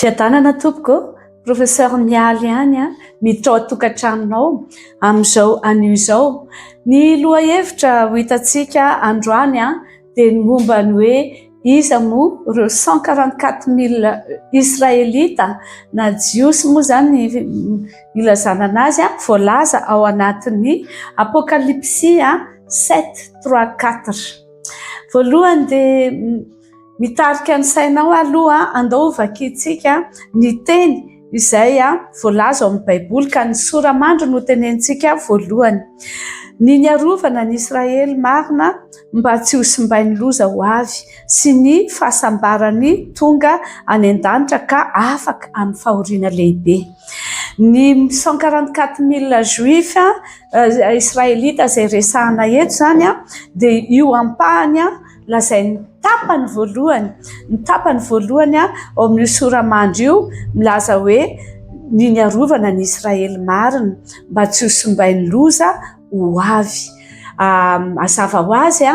Fiadanana tompoko, professeur mialy ihany miditra ao atokantranonao amin'izao anio izao. Ny lohahevitra ho hitantsika androany dia ny momba ny hoe iza moa ireo 144 000 israelita na jiosy moa zany ilazana anazy voalaza ao anatin'ny apokalipsia 7:3-4. Voalohany dia mitarika ny sainao aloha andao vakitsika ny teny izay voalaza ao amin'ny baiboly ka ny soramandry no tenentsika voalohany. Ny niarovana ny Israely marina mba tsy ho simbain'ny loza ho avy sy ny fahasambarany tonga any an-danitra ka afaka amin'ny fahoriana lehibe. Ny 144 000 juif israelita izay resahana eto zany dia io ampahany lazainy tapany voalohany ao amin'ny soramandry io milaza hoe ny niarovana ny Israely marina mba tsy ho simbain'ny loza ho avy. Mazava ho azy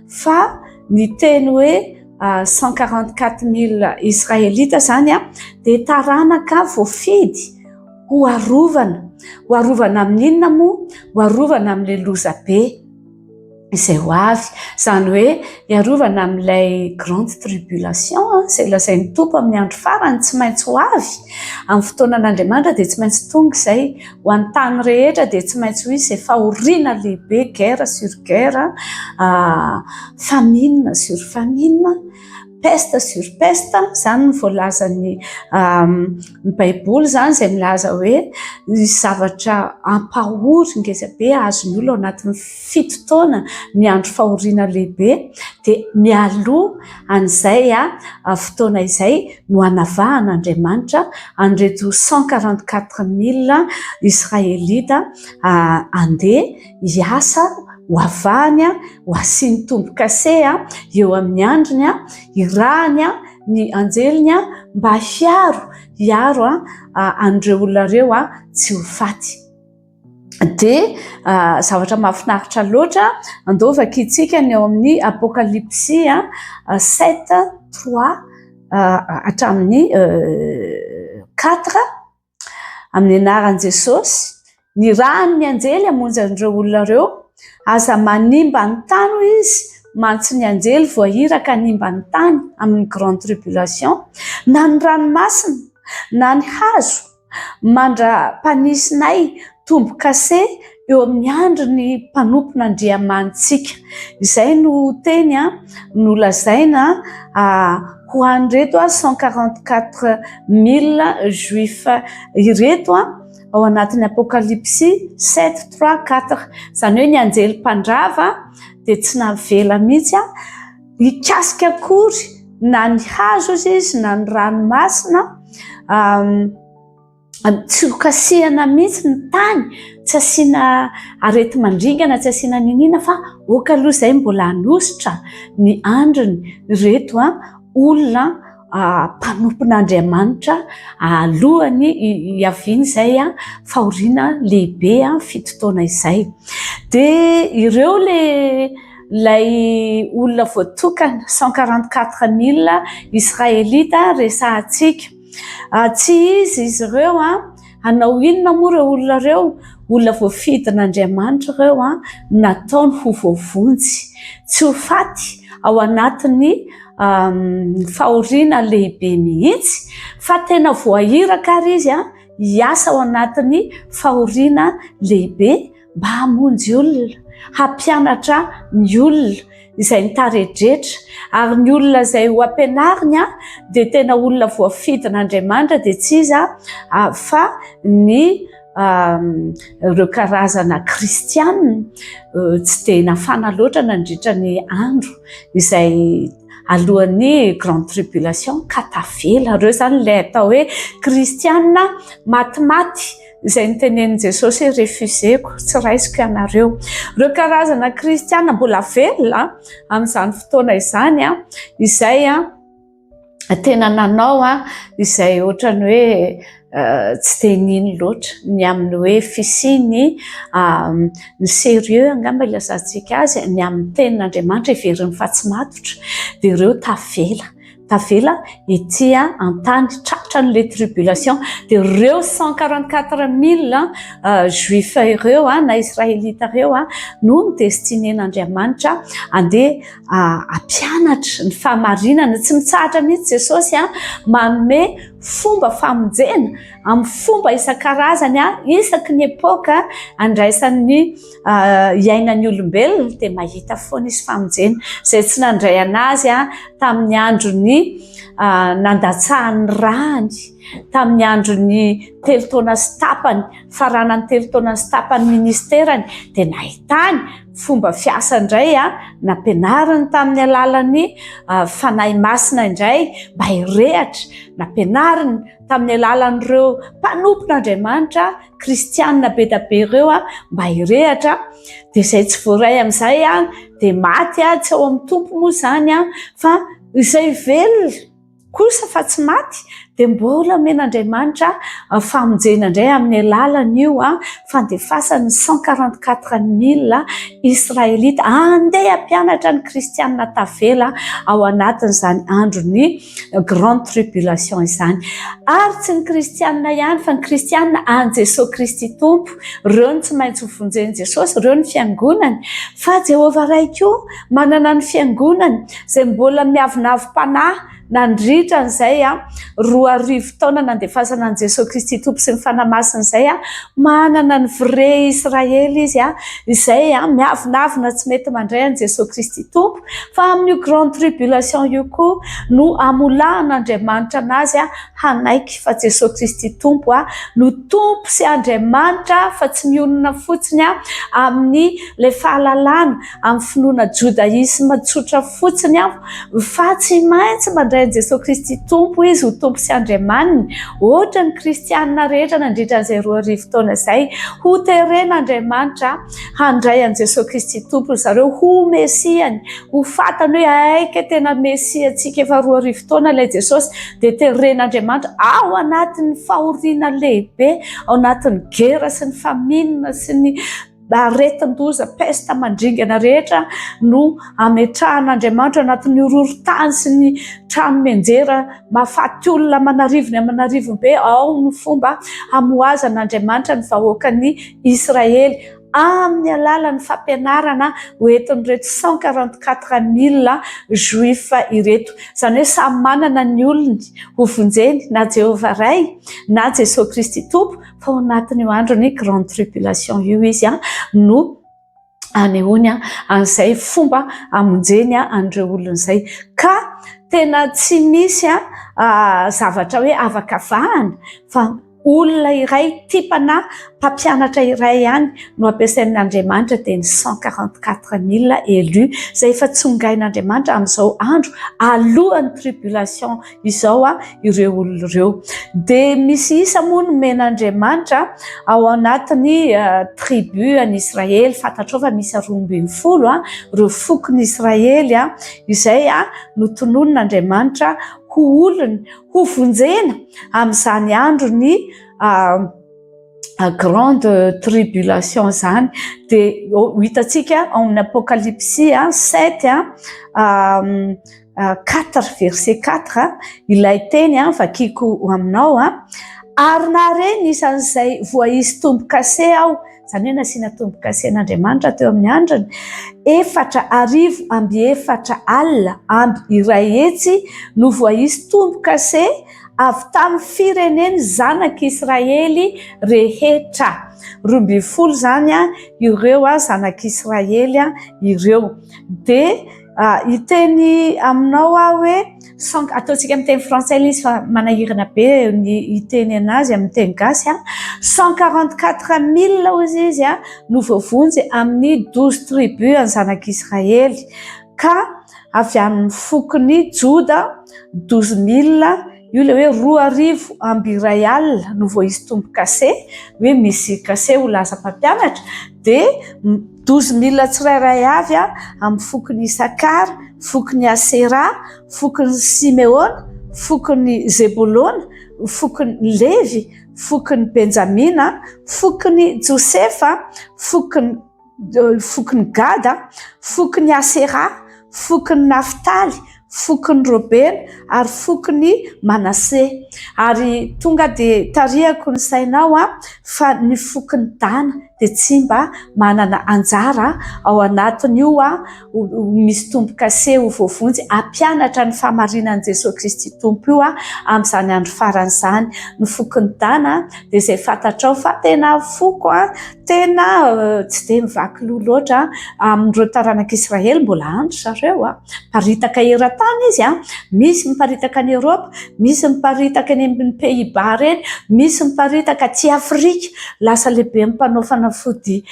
fa ny teny hoe 144 000 israelita zany dia taranaka voafidy ho arovana amin'inona moa? Ho arovana amin'ilay loza be izay ho avy, izany hoe iarovana amin'ilay grande tribulation izay lazain'ny tompo amin'ny andro farany tsy maintsy ho avy amin'ny fotoanan'Andriamanitra dia tsy maintsy tonga izay ho an'ny tany rehetra dia tsy maintsy ho izy izay fahoriana lehibe, guerre sur guerre, famine sur famine, peste sur peste, zany ny voalazan'ny baiboly zany izay milaza hoe ny zavatra ampahory ngeza be azon'ny olona ao anatin'ny 7 taona ny andro fahoriana lehibe dia mialoha an'izay fotoana izay no anavahan'Andriamanitra an'ireto 144 000 israelita andeha hiasa ho avahany ho asiany tombo-kase eo amin'ny andriny irahany ny anjeliny mba hiaro an'ireo olona ireo tsy ho faty. Dia zavatra mahafinaritra loatra andao vakitsika ny ao amin'ny apokalipsia 7:3 hatramin'ny 4 amin'ny anaran'i Jesosy. Ny rahan'ny anjely hamonjy an'ireo olona ireo, aza manimba ny tany izy, mantsy ny anjely voahiraka nimba ny tany amin'ny grande tribulation, na ny ranomasina na ny hazo mandra-panisinay tombo-kase eo amin'ny andro ny mpanompo andriamanitsika. Izay no teny no lazaina ho an'ireto 144 000 juif ireto ao anatin'ny apokalipsy 7:3-4. Izany hoe ny anjely mpandrava dia tsy navela mihitsy hikasika akory na ny hazo izy na ny ranomasina, tsy ho kasihana mihitsy ny tany, tsy asiana arety mandringana, tsy asiana ninina fa oka aloha izay mbola hanositra ny andriny reto olona mpanompon'Andriamanitra alohany hiaviany izay fahoriana lehibe 7 taona izay. Dia ireo ilay olona voatokana 144 000 israelita resahantsika. Tsy izy ireo hanao inona moa ireo olona ireo? Olona voafidin'Andriamanitra ireo nataony ho voavonjy, tsy ho faty ao anatin'ny fahoriana lehibe mihitsy, fa tena voahiraka ary izy hiasa ao anatin'ny fahoriana lehibe mba hamonjy olona, hampianatra ny olona izay nitaredretra, ary ny olona izay ho ampianariny dia tena olona voafidin'Andriamanitra dia tsy izy fa ny ireo karazana kristianina tsy dia nafana loatra nandritra ny andro izay alohan'ny grande tribulation ka tavela. Ireo zany ilay atao hoe kristianina matimaty izay nitenenin Jesosy hoe refuseko, tsy raisiko ianareo. Ireo karazana kristianina mbola velona amin'izany fotoana izany izay tena nanao izay ohatrany hoe tsy dia nino loatra ny amin'ny hoe fisiny ny sérieux angamba ilazantsika azy ny amin'ny tenin'Andriamanitra iverin'ny fa tsy matotra dia ireo tavela tavela ety an-tany tratran'le tribulation. De ireo 144 000 juif ireo na israelita ireo no midestinen'Andriamanitra andeha ampianatra ny fahamarinana. Tsy mitsahatra mihitsy Jesosy manome fomba famonjena amin'ny fomba isan-karazany isaky ny epoka andraisan'ny iainan'ny olombelona dia mahita foana izy famonjena izay tsy nandray anazy tamin'ny androny nandatsahan'ny rany, tamin'ny androny telo taona sy tapany, faranany telo taona sy tapany ministerany, dia nahitany fomba fiasa indray nampianariny tamin'ny alalan'ny fanahy masina indray mba hirehatra, nampianariny tamin'ny alalan'ireo mpanompon'Andriamanitra kristianina be da be ireo mba hirehatra. Dia izay tsy voaray amin'izay dia maty tsy ao amin'ny tompo moa izany fa izay velona kosa fa tsy maty dia mbola men'Andriamanitra famonjena indray amin'ny alalan'io fandefasan'ny 144 000 israelita andeha ampianatra ny kristianina tavela ao anatin'izany androny grande tribulation izany. Ary tsy ny kristianina ihany fa ny kristianina an Jesosy Kristy tompo, ireo ny tsy maintsy hovonjen'i Jesosy, ireo ny fiangonany. Fa Jehovah ray koa manana ny fiangonany izay mbola miavinavi-panahy nandritra n'izay 2,000 taona nandefasana an Jesosy Kristy tompo sy ny fanamasina izay manana ny vrai Israely izy izay miavinavina tsy mety mandray an Jesosy Kristy tompo. Fa amin'io grande tribulation io koa no amolahan'Andriamanitra anazy hanaiky fa Jesosy Kristy tompo no tompo sy Andriamanitra fa tsy mionona fotsiny amin'ny le fahalalana amin'ny finoana judaisme tsotra fotsiny fa tsy maintsy mandray Jesosy Kristy tompo izy ho tompo sy Andriamanina. Ohatra ny kristianina rehetra nandritra an'izay 2,000 taona izay ho teren'Andriamanitra handray an Jesosy Kristy tompo zareo ho mesiany, ho fatany hoe aika tena mesiantsika efa 2,000 taona ilay Jesosy, dia teren'Andriamanitra ao anatin'ny fahoriana lehibe, ao anatin'ny gera sy ny faminana sy ny aretin-doza pesta mandringana rehetra no ametrahan'Andriamanitra anatin'ny horohorontany sy ny trano menjera mahafaty olona amanarivony amanarivony be. Ao ny fomba hamoazan'Andriamanitra ny vahoakany Israely amin'ny alalan'ny fampianarana hoentin'ireto 144 000 juif ireto. Izany hoe samy manana ny olony hovonjeny na Jehovah ray na Jesosy Kristy tompo, fa ao anatin'io androny grande tribulation io izy no anehoany an'izay fomba hamonjeny an'ireo olona izay. Ka tena tsy misy zavatra hoe afaka vahana fa olona iray tipana mpampianatra iray ihany no ampiasain'Andriamanitra dia ny 144 000 élus izay efa tsongain'Andriamanitra amin'izao andro alohan'ny tribulation izao ireo olona ireo. Dia misy isa moa no men'Andriamanitra ao anatin'ny tribu an'i Israely. Fantatrao fa misy 12 ireo fokony Israely izay no tononon'Andriamanitra ho olony ho vonjena amin'izany andro ny grande tribulation zany. Dia hitantsika ao amin'ny Apocalypse 7 4 verset 4 ilay teny vakiko aminao ary nareny isan'izay voaisy tombo-kase aho, izany hoe nasiana tombo-kasen'Andriamanitra teo amin'ny androny 4,4 alina amby iray hetsy no voaisy tombo-kase avy tamin'ny fireneny zanak'Israely rehetra. 12 zany ireo zanak'Israely ireo. Dia iteny aminao hoe ataontsika amin'ny teny français izy fa manahirana be ny iteny anazy amin'ny teny gasy 144 000 ozy izy no voavonjy amin'ny 12 tribus ny zanak'Israely. Ka avy amin'ny fokony Joda 12 000 io le hoe 2,000 amby iray alina no voaisy tombo-kase, hoe misy kase ho lasa mpampianatra. Dia 12 000 tsirairay avy amin'ny fokony Isakara, fokony Asera, fokony Simeona, fokony Zebolona, fokony Levi, fokony Benjamina, fokony Josefa, fokony Gada, fokony Asera, fokony Naftali, fokony Robert ary fokony Manase. Ary tonga de tarihako ny sainao fa ny fokony Dana de tsy mba manana anjara ao anatin'io misy tombo-kase ho voavonjy ampianatra ny famarinan'i Jesosy Kristy tompo io amin'izany andro farany izany. Ny fokony Dana de izay fantatrao fa tena foko tena tsy de mivaky loha loatra amin'ireo taranak'Israely, mbola andro zareo mparitaka eran-tany izy misy miparitaka any Europe, misy miparitaka any amin'ny Pays-Bas reny, misy miparitaka aty Afrika. Lasa lehibe mpanao fanafody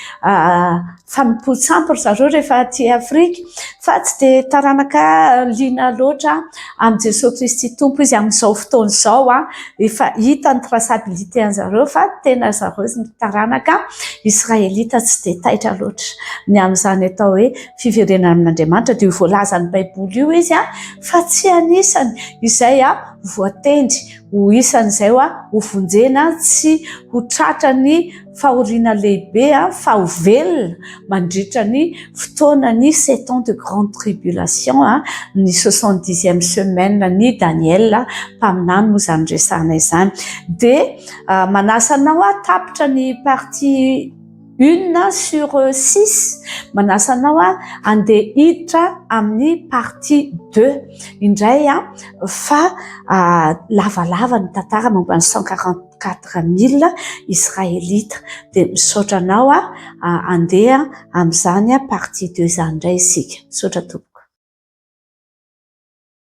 fanompoan-tsampy zareo rehefa aty Afrika, fa tsy de taranaka liana loatra amin'ny Jesosy Kristy tompo izy amin'izao fotoana izao efa hita ny traçabilité an'zareo fa tena zareo ny taranaka Israelita tsy de taitra loatra ny amin'izany atao hoe fiverenana amin'Andriamanitra. De voalaza ny Baiboly io izy fa tsy anisany izay voatendry ho isan'izay ho vonjena tsy ho tratra ny fahoriana lehibe fa ho velona mandritra ny fotoanany 7 ans de grande tribulation ny 70e semaine ny Daniel mpaminany moa zany resahana izany. De manasa anao tapitra ny partie 1 sur 6, manasa anao andeha hiditra amin'ny partie 2 indray fa lavalava ny tantara momba ny 144 000 Israelita. De misaotra anao andeha amin'izany partie 2 zany indray isika. Misaotra tompoko.